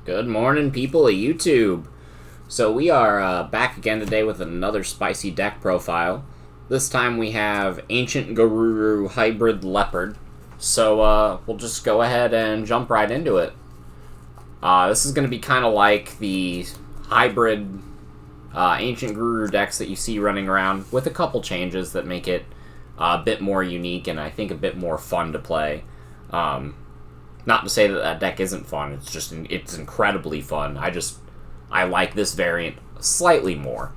Good morning, people of YouTube. So we are back again today with another spicy deck profile. This time we have Ancient Garuru Hybrid Leopard. So we'll just go ahead and jump right into it. This is going to be kind of like the hybrid Ancient Garuru decks that you see running around, with a couple changes that make it a bit more unique and I think a bit more fun to play. Not to say that that deck isn't fun, it's incredibly fun. I like this variant slightly more.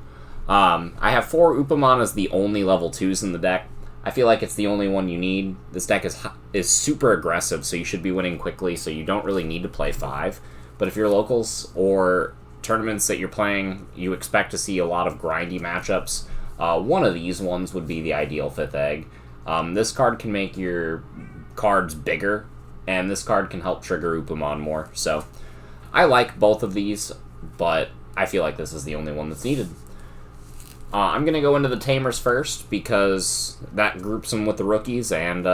I have 4 Upamon as the only level 2s in the deck. I feel like it's the only one you need. This deck is super aggressive, so you should be winning quickly, so you don't really need to play 5. But if you're locals or tournaments that you're playing, you expect to see a lot of grindy matchups, one of these ones would be the ideal 5th egg. This card can make your cards bigger, and this card can help trigger Upamon more. So I like both of these, but I feel like this is the only one that's needed. I'm going to go into the Tamers first, because that groups them with the rookies, and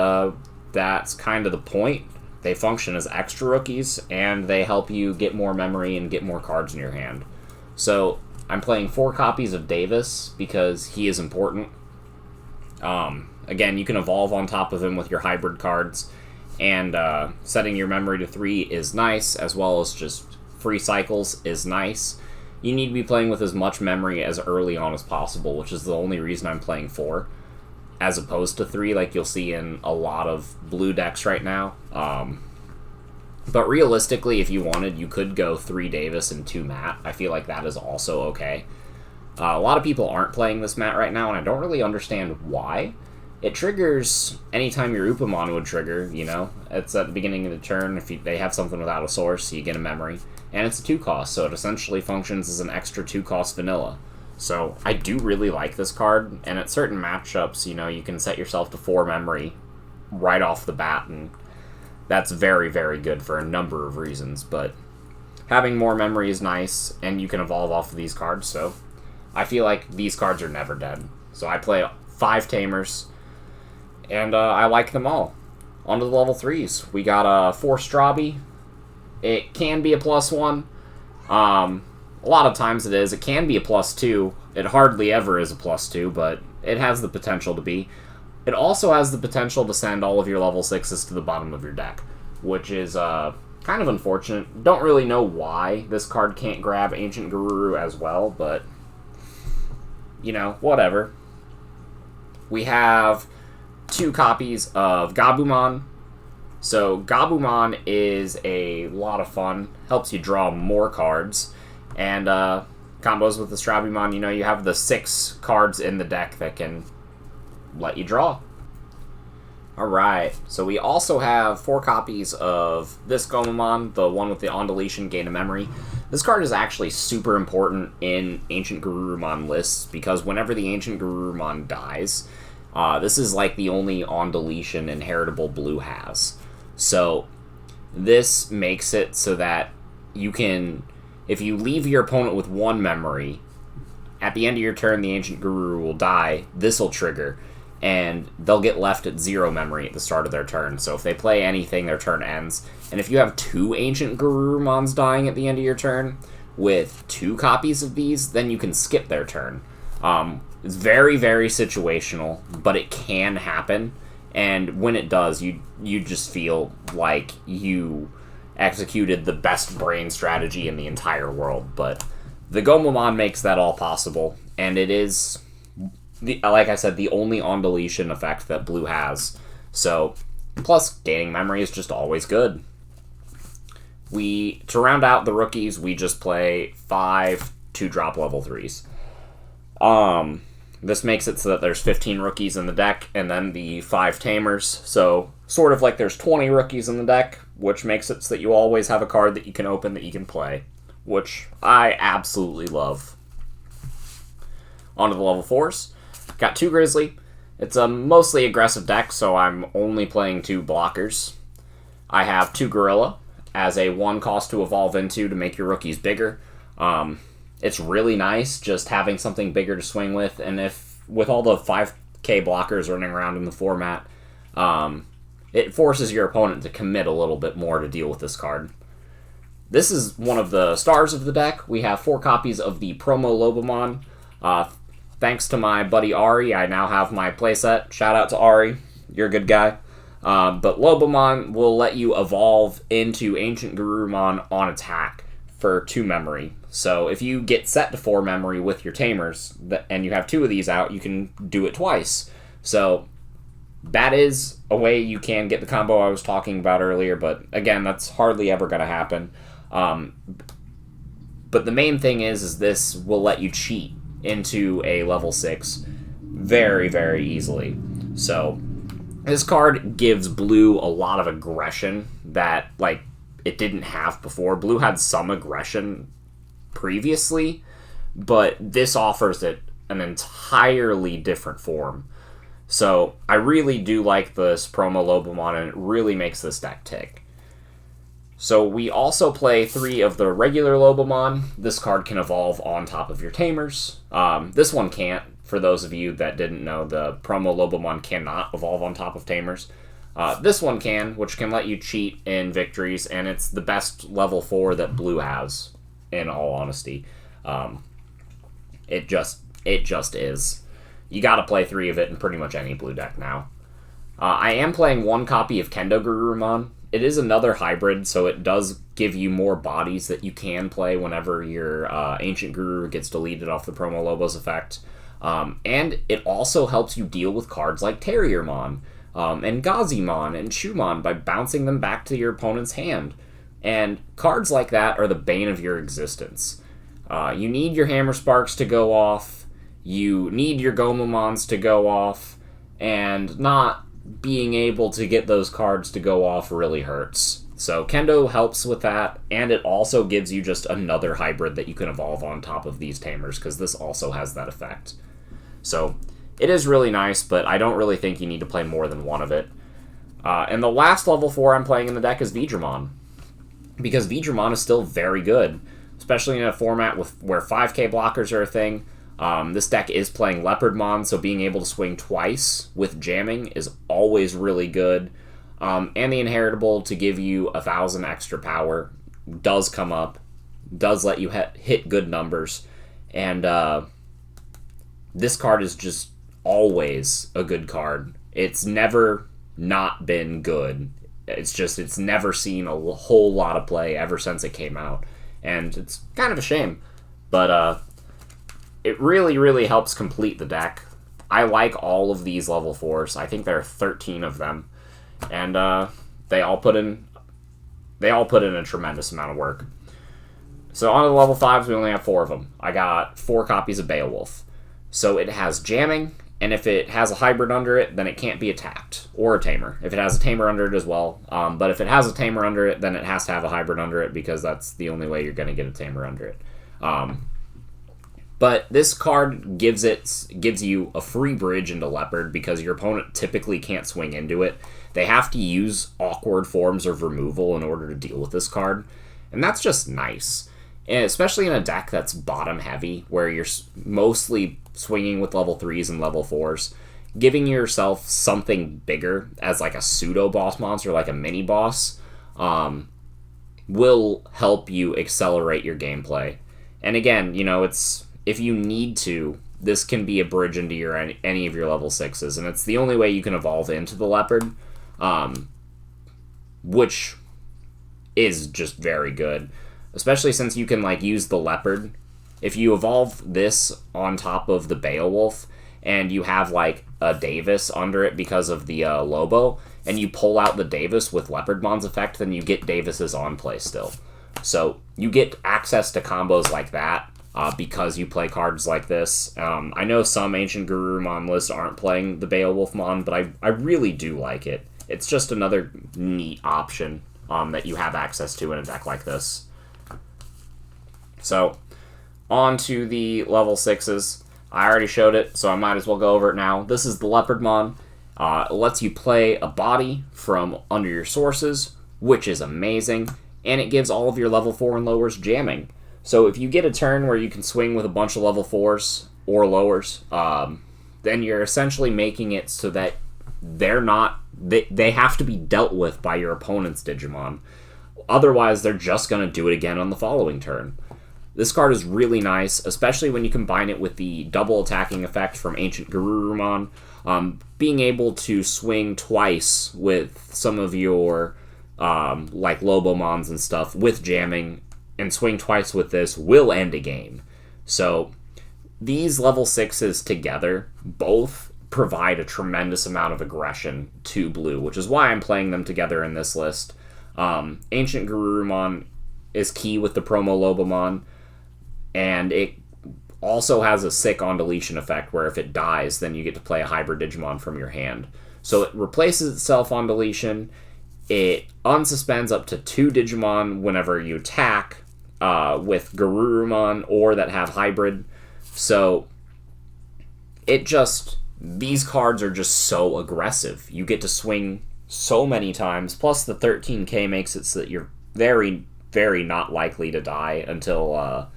that's kind of the point. They function as extra rookies, and they help you get more memory and get more cards in your hand. So I'm playing 4 copies of Davis, because he is important. Again, you can evolve on top of him with your hybrid cards, and setting your memory to 3 is nice, as well as just free cycles is nice. You need to be playing with as much memory as early on as possible, which is the only reason I'm playing 4, as opposed to 3, like you'll see in a lot of blue decks right now. But realistically, if you wanted, you could go 3 Davis and 2 Matt. I feel like that is also okay. A lot of people aren't playing this Matt right now, and I don't really understand why. It triggers anytime your Upamon would trigger, you know. It's at the beginning of the turn. If they have something without a source, you get a memory. And it's a 2 cost, so it essentially functions as an extra 2 cost vanilla. So I do really like this card, and at certain matchups, you know, you can set yourself to 4 memory right off the bat, and that's very, very good for a number of reasons. But having more memory is nice, and you can evolve off of these cards, so I feel like these cards are never dead. So I play 5 Tamers, and I like them all. On to the level 3s. We got 4 Strabi. It can be a +1. A lot of times it is. It can be a +2. It hardly ever is a +2, but it has the potential to be. It also has the potential to send all of your level 6s to the bottom of your deck, which is kind of unfortunate. Don't really know why this card can't grab Ancient Garuru as well, but, you know, whatever. We have 2 copies of Gomamon. So Gomamon is a lot of fun, helps you draw more cards, and combos with the Strabimon, you know, you have the 6 cards in the deck that can let you draw. Alright, so we also have 4 copies of this Gomamon, the one with the on deletion, gain a memory. This card is actually super important in Ancient Garurumon lists, because whenever the Ancient Garurumon dies, this is like the only on deletion inheritable blue has. So this makes it so that you can, if you leave your opponent with 1 memory, at the end of your turn the Ancient Garuru will die, this will trigger, and they'll get left at 0 memory at the start of their turn. So if they play anything, their turn ends. And if you have 2 Ancient Garurumons dying at the end of your turn, with 2 copies of these, then you can skip their turn. It's very, very situational, but it can happen. And when it does, you just feel like you executed the best brain strategy in the entire world. But the Gomamon makes that all possible, and it is, like I said, the only on-deletion effect that blue has. So, plus, gaining memory is just always good. To round out the rookies, we just play 5 2-drop level 3s. This makes it so that there's 15 rookies in the deck, and then the 5 Tamers. So, sort of like there's 20 rookies in the deck, which makes it so that you always have a card that you can open that you can play, which I absolutely love. On to the level 4s. Got 2 Grizzly. It's a mostly aggressive deck, so I'm only playing 2 blockers. I have 2 Gorilla as a 1 cost to evolve into to make your rookies bigger. It's really nice just having something bigger to swing with, and if with all the 5k blockers running around in the format, it forces your opponent to commit a little bit more to deal with this card. this is one of the stars of the deck. We have 4 copies of the promo Lobomon. Thanks to my buddy Ari, I now have my playset. Shout out to Ari. You're a good guy. But Lobomon will let you evolve into Ancient Garurumon on attack for 2 memory. So if you get set to 4 memory with your Tamers, and you have 2 of these out, you can do it twice. So that is a way you can get the combo I was talking about earlier, but again, that's hardly ever going to happen. But the main thing is this will let you cheat into a level 6 very, very easily. So this card gives Blue a lot of aggression that, like, it didn't have before. Blue had some aggression previously, but this offers it an entirely different form. So I really do like this promo Lobomon, and it really makes this deck tick. So we also play 3 of the regular Lobomon. This card can evolve on top of your Tamers. This one can't. For those of you that didn't know, the promo Lobomon cannot evolve on top of Tamers. This one can, which can let you cheat in victories, and it's the best level 4 that Blue has, in all honesty. It just is. You gotta play 3 of it in pretty much any Blue deck now. I am playing 1 copy of Kendo Garurumon. It is another hybrid, so it does give you more bodies that you can play whenever your Ancient Guru gets deleted off the Promo Lobos effect. And it also helps you deal with cards like Terriermon, and Gazimon, and Shumon by bouncing them back to your opponent's hand. And cards like that are the bane of your existence. You need your Hammer Sparks to go off, you need your Gomamons to go off, and not being able to get those cards to go off really hurts. So Kendo helps with that, and it also gives you just another hybrid that you can evolve on top of these Tamers, because this also has that effect. So it is really nice, but I don't really think you need to play more than 1 of it. And the last level 4 I'm playing in the deck is Vidramon, because Vidramon is still very good, especially in a format where 5k blockers are a thing. This deck is playing Leopard Mod, so being able to swing twice with jamming is always really good. And the Inheritable to give you 1,000 extra power does come up, does let you hit good numbers, and this card is just always a good card. It's never not been good. It's never seen a whole lot of play ever since it came out, and it's kind of a shame, but it really, really helps complete the deck. I like all of these level 4s. I think there are 13 of them, and they all put in a tremendous amount of work. So on to the level 5s, we only have 4 of them. I got 4 copies of Beowulf. So it has jamming, and if it has a hybrid under it, then it can't be attacked, or a tamer. If it has a tamer under it as well, but if it has a tamer under it, then it has to have a hybrid under it, because that's the only way you're going to get a tamer under it. But this card gives you a free bridge into Leopard, because your opponent typically can't swing into it. They have to use awkward forms of removal in order to deal with this card, and that's just nice. And especially in a deck that's bottom heavy, where you're mostly swinging with level 3s and level 4s, giving yourself something bigger as like a pseudo boss monster, like a mini boss, will help you accelerate your gameplay. And again, it's if you need to, this can be a bridge into any of your level 6s, and it's the only way you can evolve into the Leopard, which is just very good. Especially since you can use the Leopard. If you evolve this on top of the Beowulf, and you have a Davis under it because of the Lobo, and you pull out the Davis with Leopardmon's effect, then you get Davis's on play still. So you get access to combos like that because you play cards like this. I know some Ancient Garurumon lists aren't playing the Beowulf Mon, but I really do like it. It's just another neat option that you have access to in a deck like this. So, on to the level 6s. I already showed it, so I might as well go over it now. This is the Leopard Mod. It lets you play a body from under your sources, which is amazing, and it gives all of your level 4 and lowers jamming. So if you get a turn where you can swing with a bunch of level 4s or lowers, then you're essentially making it so that they have to be dealt with by your opponent's Digimon. Otherwise, they're just going to do it again on the following turn. This card is really nice, especially when you combine it with the double attacking effect from AncientGarurumon. Being able to swing twice with some of your like Lobomons and stuff with jamming, and swing twice with this will end a game. So these level 6s together both provide a tremendous amount of aggression to blue, which is why I'm playing them together in this list. AncientGarurumon is key with the promo Lobomon, and it also has a sick on deletion effect where if it dies, then you get to play a hybrid Digimon from your hand. So it replaces itself on deletion. It unsuspends up to 2 Digimon whenever you attack with Garurumon or that have hybrid. So these cards are just so aggressive. You get to swing so many times, plus the 13k makes it so that you're very, very not likely to die until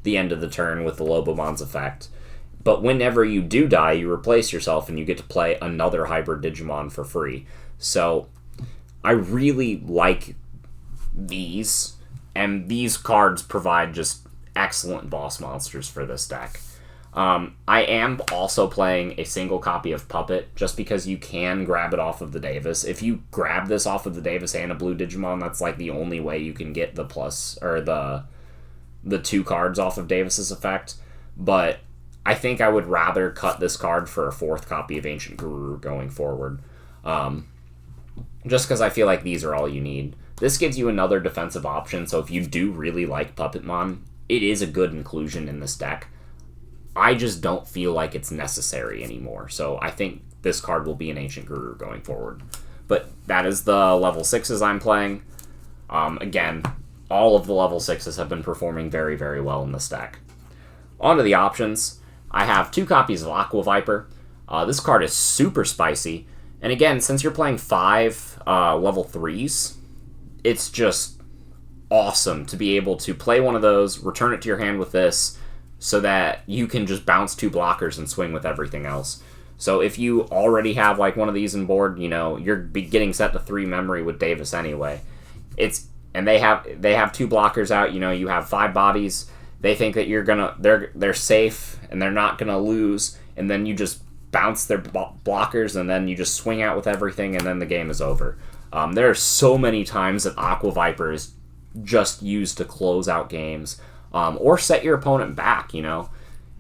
the end of the turn with the Lobomon's effect. But whenever you do die, you replace yourself and you get to play another hybrid Digimon for free. So I really like these, and these cards provide just excellent boss monsters for this deck. I am also playing a single copy of Puppet, just because you can grab it off of the Davis. If you grab this off of the Davis and a blue Digimon, that's like the only way you can get the plus, or the 2 cards off of Davis's effect. But I think I would rather cut this card for a 4th copy of Ancient Guru going forward. Just because I feel like these are all you need. This gives you another defensive option, so if you do really like Puppetmon, it is a good inclusion in this deck. I just don't feel like it's necessary anymore, so I think this card will be an Ancient Guru going forward. But that is the level 6s I'm playing. Again, all of the level 6s have been performing very, very well in this deck. On to the options. I have 2 copies of Aqua Viper. This card is super spicy, and again, since you're playing 5 level 3s, it's just awesome to be able to play one of those, return it to your hand with this, so that you can just bounce 2 blockers and swing with everything else. So if you already have like one of these in board, you know, you're getting set to 3 memory with Davis anyway. And they have 2 blockers out, you know, you have 5 bodies. They think that they're safe and they're not gonna lose, and then you just bounce their blockers and then you just swing out with everything, and then the game is over. There are so many times that Aqua Viper is just used to close out games. Or set your opponent back, you know.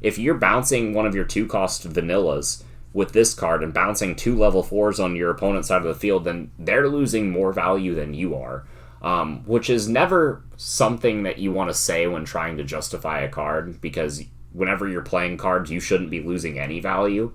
If you're bouncing one of your 2-cost vanillas with this card and bouncing 2 level 4s on your opponent's side of the field, then they're losing more value than you are. Which is never something that you want to say when trying to justify a card, because whenever you're playing cards, you shouldn't be losing any value.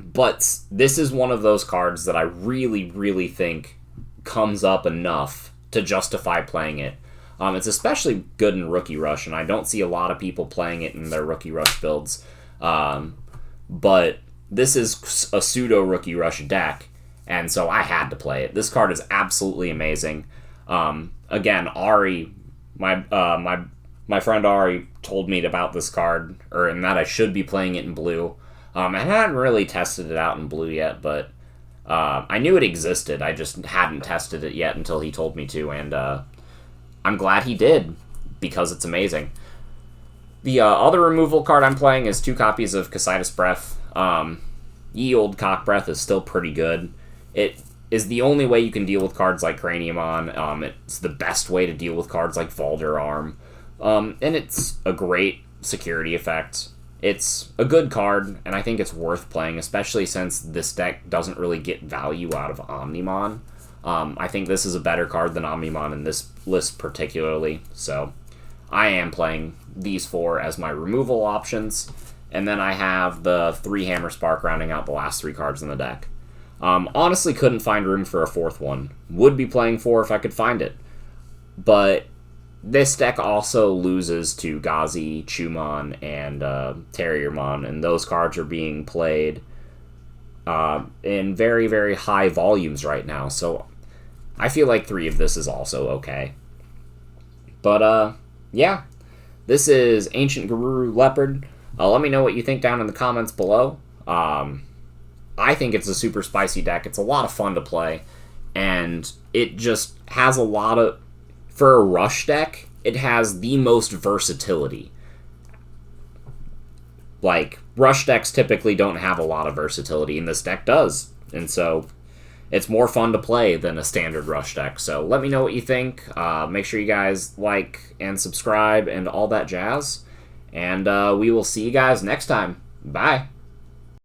But this is one of those cards that I really, really think comes up enough to justify playing it. It's especially good in Rookie Rush, and I don't see a lot of people playing it in their Rookie Rush builds. But this is a pseudo Rookie Rush deck, and so I had to play it. This card is absolutely amazing. Again, Ari, my friend Ari told me about this card, and that I should be playing it in blue. I hadn't really tested it out in blue yet, but I knew it existed. I just hadn't tested it yet until he told me to, and I'm glad he did, because it's amazing. The other removal card I'm playing is 2 copies of Casitas Breath. Ye Old Cock Breath is still pretty good. It is the only way you can deal with cards like Craniumon. It's the best way to deal with cards like Valder Arm. And it's a great security effect. It's a good card, and I think it's worth playing, especially since this deck doesn't really get value out of Omnimon. I think this is a better card than Omnimon in this list particularly, so I am playing these 4 as my removal options, and then I have the 3 Hammer Spark rounding out the last 3 cards in the deck. Honestly couldn't find room for a 4th one. Would be playing 4 if I could find it, but this deck also loses to Gazi, Chumon, and Terriermon, and those cards are being played in very, very high volumes right now, so I feel like 3 of this is also okay. But, yeah. This is Ancient Guru Leopard. Let me know what you think down in the comments below. I think it's a super spicy deck. It's a lot of fun to play, and it just has a lot of... For a rush deck, it has the most versatility. Like, rush decks typically don't have a lot of versatility, and this deck does. And so, it's more fun to play than a standard rush deck. So, let me know what you think. Make sure you guys like and subscribe and all that jazz. And we will see you guys next time. Bye.